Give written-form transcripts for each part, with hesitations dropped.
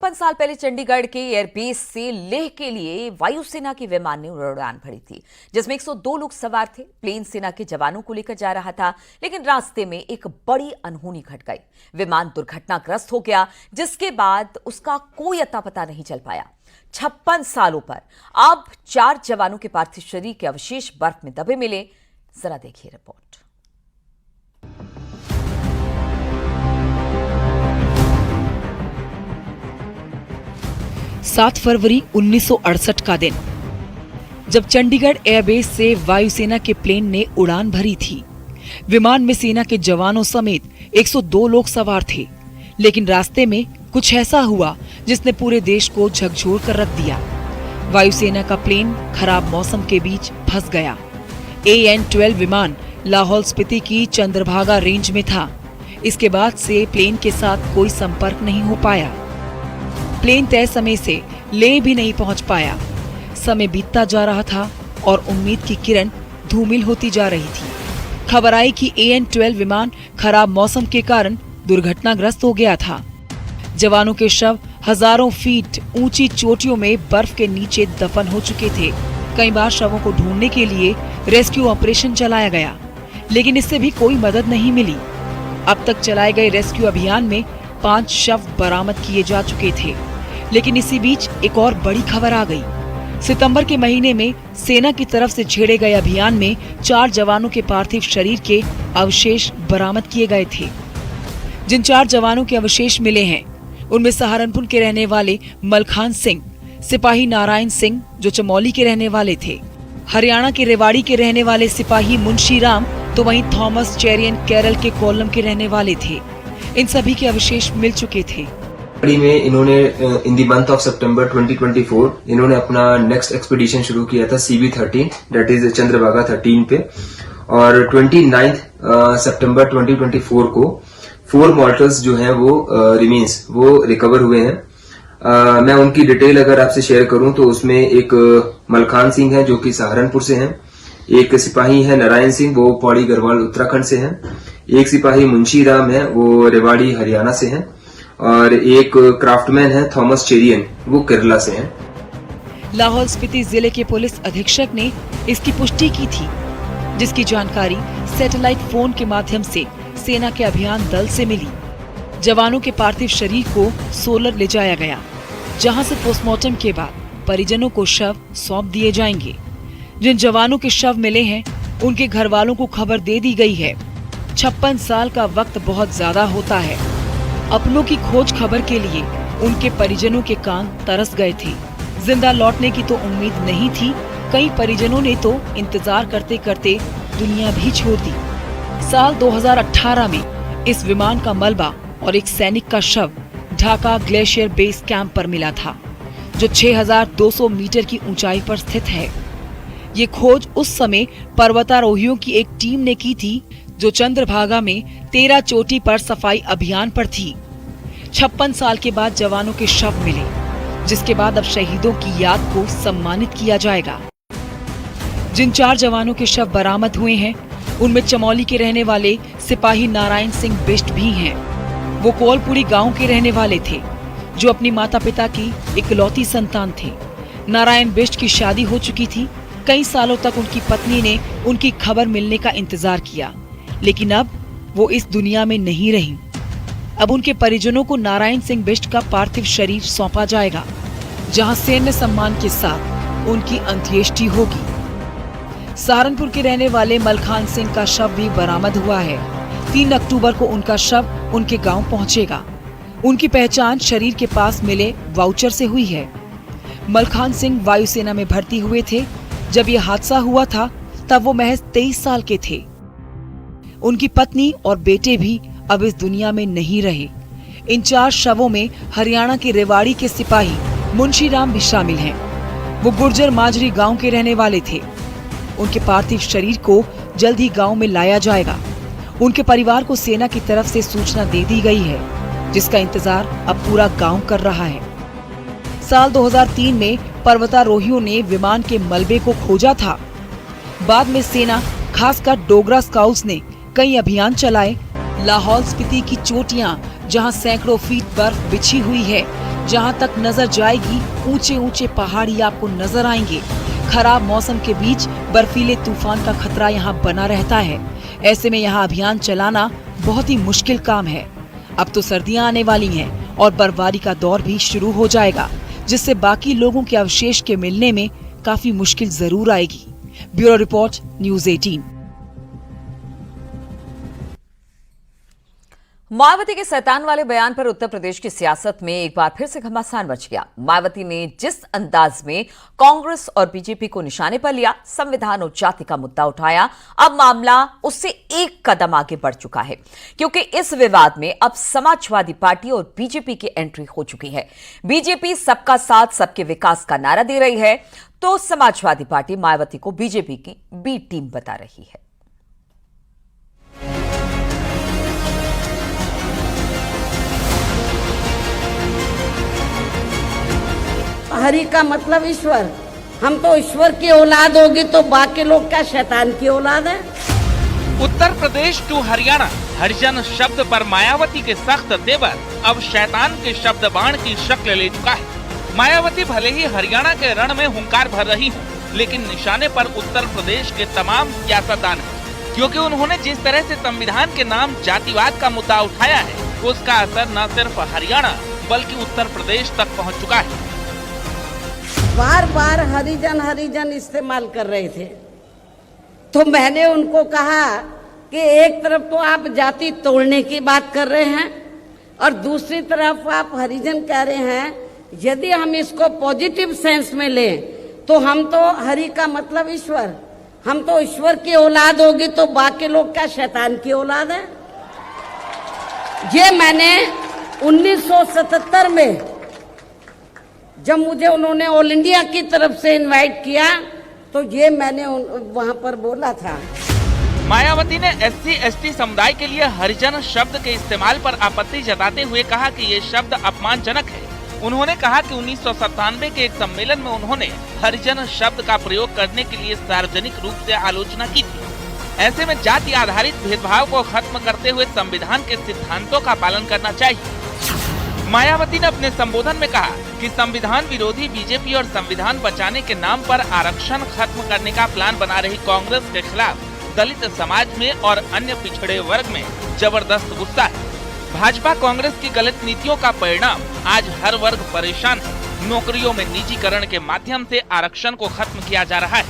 56 साल पहले चंडीगढ़ के एयरबेस से लेह के लिए वायुसेना के विमान ने उड़ान भरी थी, जिसमें 102 लोग सवार थे। प्लेन सेना के जवानों को लेकर जा रहा था, लेकिन रास्ते में एक बड़ी अनहोनी घट गई। विमान दुर्घटनाग्रस्त हो गया, जिसके बाद उसका कोई अता पता नहीं चल पाया। 56 सालों पर अब 4 जवानों के पार्थिव शरीर के अवशेष बर्फ में दबे मिले। जरा देखिए रिपोर्ट। सात फरवरी 1968 का दिन, जब चंडीगढ़ एयरबेस से वायुसेना के प्लेन ने उड़ान भरी थी। विमान में सेना के जवानों समेत 102 लोग सवार थे, लेकिन रास्ते में कुछ ऐसा हुआ जिसने पूरे देश को झकझोर कर रख दिया। वायुसेना का प्लेन खराब मौसम के बीच फंस गया। AN-12 विमान लाहौल स्पीति की चंद्रभागा रेंज में था। इसके बाद से प्लेन के साथ कोई संपर्क नहीं हो पाया। प्लेन तय समय से लेह भी नहीं पहुंच पाया। समय बीतता जा रहा था और उम्मीद की किरण धूमिल होती जा रही थी। खबर आई कि AN-12 विमान खराब मौसम के कारण दुर्घटनाग्रस्त हो गया था। जवानों के शव हजारों फीट ऊंची चोटियों में बर्फ के नीचे दफन हो चुके थे। कई बार शवों को ढूंढने के लिए रेस्क्यू ऑपरेशन चलाया गया, लेकिन इससे भी कोई मदद नहीं मिली। अब तक चलाए गए रेस्क्यू अभियान में 5 शव बरामद किए जा चुके थे, लेकिन इसी बीच एक और बड़ी खबर आ गई। सितंबर के महीने में सेना की तरफ से छेड़े गए अभियान में 4 जवानों के पार्थिव शरीर के अवशेष बरामद किए गए थे। जिन 4 जवानों के अवशेष मिले हैं, उनमें सहारनपुर के रहने वाले मलखान सिंह, सिपाही नारायण सिंह जो चमोली के रहने वाले थे, हरियाणा के रेवाड़ी के रहने वाले सिपाही मुंशी राम, तो वहीं थॉमस चेरियन केरल के कोल्लम के रहने वाले थे। इन सभी के अवशेष मिल चुके थे। में इन्होंने इन द मंथ ऑफ सितंबर 2024 इन्होंने अपना नेक्स्ट एक्सपीडिशन शुरू किया था CB-13, दैट इज चंद्रभागा 13 पे, और 29 सितंबर 2024 को 4 मॉर्टल्स जो हैं वो रिमेन्स वो रिकवर हुए हैं। मैं उनकी डिटेल अगर आपसे शेयर करूं तो उसमें एक मलखान सिंह है जो कि सहारनपुर से हैं, एक सिपाही है नारायण सिंह, वो पौड़ी गढ़वाल उत्तराखंड से हैं, एक सिपाही मुंशी राम है, वो रेवाड़ी हरियाणा से हैं, और एक क्राफ्टमैन है थॉमस चेरियन, वो केरला से हैं। लाहौल स्पीति जिले के पुलिस अधीक्षक ने इसकी पुष्टि की थी, जिसकी जानकारी सैटेलाइट फोन के माध्यम से सेना के अभियान दल से मिली। जवानों के पार्थिव शरीर को सोलर ले जाया गया, जहां से पोस्टमार्टम के बाद परिजनों को शव सौंप दिए जाएंगे। जिन जवानों के शव मिले हैं, उनके घर वालों को खबर दे दी गई है। 56 साल का वक्त बहुत ज्यादा होता है। अपनों की खोज खबर के लिए उनके परिजनों के कान तरस गए थे। जिंदा लौटने की तो उम्मीद नहीं थी। कई परिजनों ने तो इंतजार करते करते दुनिया भी छोड़ दी। साल 2018 में इस विमान का मलबा और एक सैनिक का शव ढाका ग्लेशियर बेस कैंप पर मिला था, जो 6200 मीटर की ऊंचाई पर स्थित है। ये खोज उस समय पर्वतारोहियों की एक टीम ने की थी, जो चंद्रभागा में 13 चोटी पर सफाई अभियान पर थी। 56 साल के बाद जवानों के शव मिले, जिसके बाद अब शहीदों की याद को सम्मानित किया जाएगा। जिन 4 जवानों के शव बरामद हुए हैं, उनमें चमोली के रहने वाले सिपाही नारायण सिंह बिष्ट भी हैं। वो कोलपुरी गांव के रहने वाले थे, जो अपनी माता पिता की इकलौती संतान थे। नारायण बिष्ट की शादी हो चुकी थी। कई सालों तक उनकी पत्नी ने उनकी खबर मिलने का इंतजार किया, लेकिन अब वो इस दुनिया में नहीं रही। अब उनके परिजनों को नारायण सिंह बिष्ट का पार्थिव शरीर सौंपा जाएगा, जहां सैन्य सम्मान के साथ उनकी अंत्येष्टि होगी। सहारनपुर के रहने वाले मलखान सिंह का शव भी बरामद हुआ है। 3 अक्टूबर को उनका शव उनके गांव पहुंचेगा। उनकी पहचान शरीर के पास मिले वाउचर से हुई है। मलखान सिंह वायुसेना में भर्ती हुए थे। जब यह हादसा हुआ था, तब वो महज 23 साल के थे। उनकी पत्नी और बेटे भी अब इस दुनिया में नहीं रहे। इन 4 शवों में हरियाणा के रेवाड़ी के सिपाही मुंशी राम भी शामिल हैं। वो गुर्जर माजरी गांव के रहने वाले थे। उनके पार्थिव शरीर को जल्द ही गांव में लाया जाएगा। उनके परिवार को सेना की तरफ से सूचना दे दी गई है, जिसका इंतजार अब पूरा गांव कर रहा है। साल 2003 में पर्वतारोहियों ने विमान के मलबे को खोजा था। बाद में सेना, खासकर डोगरा स्काउट्स ने कई अभियान चलाए लाहौल स्पीति की चोटियां, जहां सैकड़ों फीट बर्फ बिछी हुई है, जहां तक नजर जाएगी ऊंचे ऊंचे पहाड़ी आपको नजर आएंगे। खराब मौसम के बीच बर्फीले तूफान का खतरा यहां बना रहता है। ऐसे में यहां अभियान चलाना बहुत ही मुश्किल काम है। अब तो सर्दियां आने वाली हैं और बर्फबारी का दौर भी शुरू हो जाएगा, जिससे बाकी लोगों के अवशेष के मिलने में काफी मुश्किल जरूर आएगी। Bureau report, news 18। मायावती के शैतान वाले बयान पर उत्तर प्रदेश की सियासत में एक बार फिर से घमासान मच गया। मायावती ने जिस अंदाज में कांग्रेस और बीजेपी को निशाने पर लिया, संविधान और जाति का मुद्दा उठाया, अब मामला उससे एक कदम आगे बढ़ चुका है, क्योंकि इस विवाद में अब समाजवादी पार्टी और बीजेपी की एंट्री हो चुकी है। बीजेपी सबका साथ सबके विकास का नारा दे रही है, तो समाजवादी पार्टी मायावती को बीजेपी की बी टीम बता रही है। हरि का मतलब ईश्वर, हम तो ईश्वर की औलाद होगी तो बाकी लोग क्या शैतान की औलाद है। उत्तर प्रदेश टू हरियाणा, हरिजन शब्द पर मायावती के सख्त तेवर अब शैतान के शब्द बाण की शक्ल ले चुका है। मायावती भले ही हरियाणा के रण में हुंकार भर रही हो, लेकिन निशाने पर उत्तर प्रदेश के तमाम सियासतदान हैं, क्योंकि उन्होंने जिस तरह से संविधान के नाम जातिवाद का मुद्दा उठाया है, उसका असर न सिर्फ हरियाणा बल्कि उत्तर प्रदेश तक पहुँच चुका है। बार बार हरिजन हरिजन इस्तेमाल कर रहे थे, तो मैंने उनको कहा कि एक तरफ तो आप जाति तोड़ने की बात कर रहे हैं और दूसरी तरफ आप हरिजन कह रहे हैं। यदि हम इसको पॉजिटिव सेंस में लें तो हम तो हरि का मतलब ईश्वर, हम तो ईश्वर की औलाद होगी तो बाकी लोग क्या शैतान की औलाद है। ये मैंने 1977 में जब मुझे उन्होंने ऑल इंडिया की तरफ से इनवाइट किया तो ये मैंने वहां पर बोला था। मायावती ने SC/ST समुदाय के लिए हरिजन शब्द के इस्तेमाल पर आपत्ति जताते हुए कहा कि ये शब्द अपमानजनक है। उन्होंने कहा कि 1997 के एक सम्मेलन में उन्होंने हरिजन शब्द का प्रयोग करने के लिए सार्वजनिक रूप से आलोचना की थी। ऐसे में जाति आधारित भेदभाव को खत्म करते हुए संविधान के सिद्धांतों का पालन करना चाहिए। मायावती ने अपने संबोधन में कहा कि संविधान विरोधी बीजेपी और संविधान बचाने के नाम पर आरक्षण खत्म करने का प्लान बना रही कांग्रेस के खिलाफ दलित समाज में और अन्य पिछड़े वर्ग में जबरदस्त गुस्सा है। भाजपा कांग्रेस की गलत नीतियों का परिणाम आज हर वर्ग परेशान है। नौकरियों में निजीकरण के माध्यम से आरक्षण को खत्म किया जा रहा है।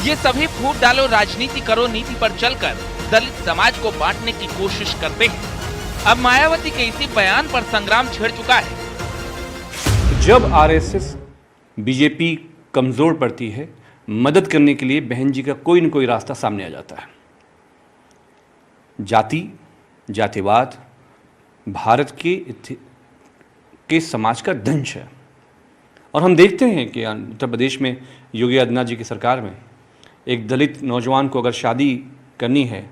ये सभी फूट डालो राजनीति करो नीति पर चलकर दलित समाज को बांटने की कोशिश करते हैं। अब मायावती के इसी बयान पर संग्राम छिड़ चुका है। जब आरएसएस बीजेपी कमजोर पड़ती है, मदद करने के लिए बहन जी का कोई न कोई रास्ता सामने आ जाता है। जाति जातिवाद भारत के समाज का दंश है, और हम देखते हैं कि उत्तर प्रदेश में योगी आदित्यनाथ जी की सरकार में एक दलित नौजवान को अगर शादी करनी है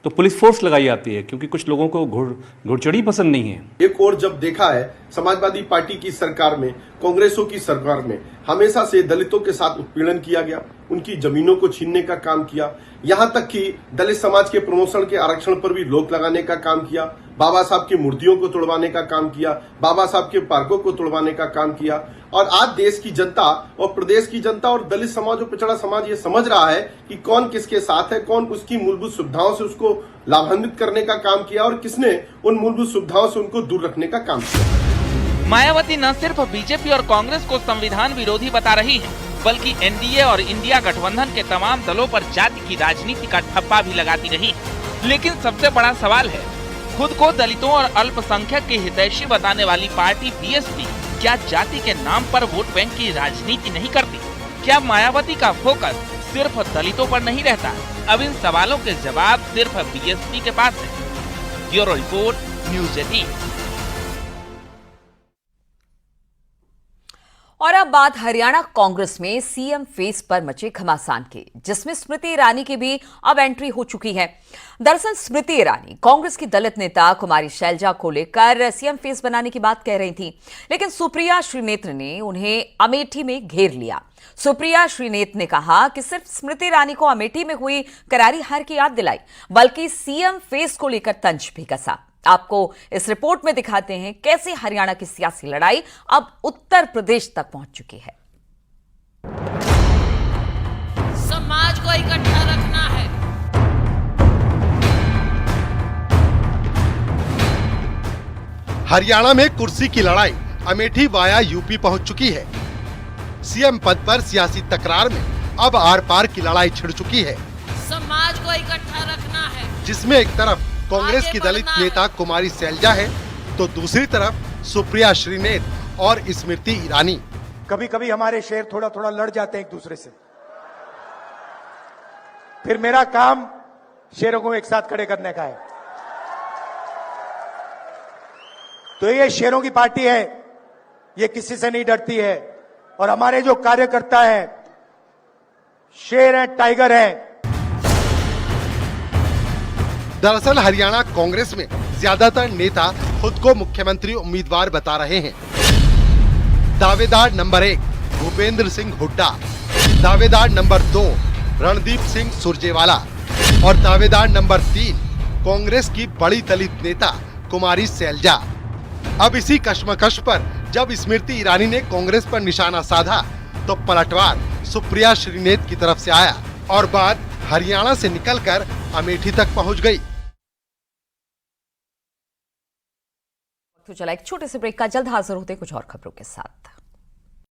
तो पुलिस फोर्स लगाई जाती है, क्योंकि कुछ लोगों को घुड़चड़ी पसंद नहीं है। एक और जब देखा है समाजवादी पार्टी की सरकार में, कांग्रेसों की सरकार में हमेशा से दलितों के साथ उत्पीड़न किया गया, उनकी जमीनों को छीनने का काम किया, यहाँ तक कि दलित समाज के प्रमोशन के आरक्षण पर भी रोक लगाने का काम किया, बाबा साहब की मूर्तियों को तोड़वाने का काम किया, बाबा साहब के पार्कों को तोड़वाने का काम किया। और आज देश की जनता और प्रदेश की जनता और दलित समाज और पिछड़ा समाज ये समझ रहा है कि कौन किसके साथ है, कौन उसकी मूलभूत सुविधाओं से उसको लाभान्वित करने का काम किया और किसने उन मूलभूत सुविधाओं से उनको दूर रखने का काम किया। मायावती न सिर्फ बीजेपी और कांग्रेस को संविधान विरोधी बता रही है, बल्कि एनडीए और इंडिया गठबंधन के तमाम दलों पर जाति की राजनीति का ठप्पा भी लगाती रही है। लेकिन सबसे बड़ा सवाल है, खुद को दलितों और अल्पसंख्यक के हितैषी बताने वाली पार्टी बीएसपी क्या जाति के नाम पर वोट बैंक की राजनीति नहीं करती? क्या मायावती का फोकस सिर्फ दलितों पर नहीं रहता? अब इन सवालों के जवाब सिर्फ बीएसपी के पास है। Bureau report, news 18। और अब बात हरियाणा कांग्रेस में सीएम फेस पर मचे घमासान की, जिसमें स्मृति ईरानी की भी अब एंट्री हो चुकी है। दरअसल स्मृति ईरानी कांग्रेस की दलित नेता कुमारी शैलजा को लेकर सीएम फेस बनाने की बात कह रही थी, लेकिन सुप्रिया श्रीनेत्र ने उन्हें अमेठी में घेर लिया। सुप्रिया श्रीनेत्र ने कहा कि सिर्फ स्मृति ईरानी को अमेठी में हुई करारी हार की याद दिलाई, बल्कि सीएम फेस को लेकर तंज भी कसा। आपको इस रिपोर्ट में दिखाते हैं कैसे हरियाणा की सियासी लड़ाई अब उत्तर प्रदेश तक पहुंच चुकी है। समाज को इकट्ठा रखना है। हरियाणा में कुर्सी की लड़ाई अमेठी वाया यूपी पहुंच चुकी है। सीएम पद पर सियासी तकरार में अब आर पार की लड़ाई छिड़ चुकी है। समाज को इकट्ठा रखना है, जिसमें एक तरफ कांग्रेस की दलित नेता कुमारी शैलजा है, तो दूसरी तरफ सुप्रिया श्रीनेत्र और स्मृति ईरानी। कभी कभी हमारे शेर थोड़ा थोड़ा लड़ जाते हैं एक दूसरे से, फिर मेरा काम शेरों को एक साथ खड़े करने का है। तो ये शेरों की पार्टी है, ये किसी से नहीं डरती है, और हमारे जो कार्यकर्ता हैं शेर हैं, टाइगर हैं। दरअसल हरियाणा कांग्रेस में ज्यादातर नेता खुद को मुख्यमंत्री उम्मीदवार बता रहे हैं। दावेदार नंबर 1 भूपेंद्र सिंह हुड्डा, दावेदार नंबर 2 रणदीप सिंह सुरजेवाला और दावेदार नंबर 3 कांग्रेस की बड़ी दलित नेता कुमारी शैलजा। अब इसी कश्मकश पर जब स्मृति ईरानी ने कांग्रेस पर निशाना साधा, तो पलटवार सुप्रिया श्रीनेत्र की तरफ से आया और बात हरियाणा से निकलकर अमेठी तक पहुंच गई। तो चला एक छोटे से ब्रेक का, जल्द हाजिर होते कुछ और खबरों के साथ।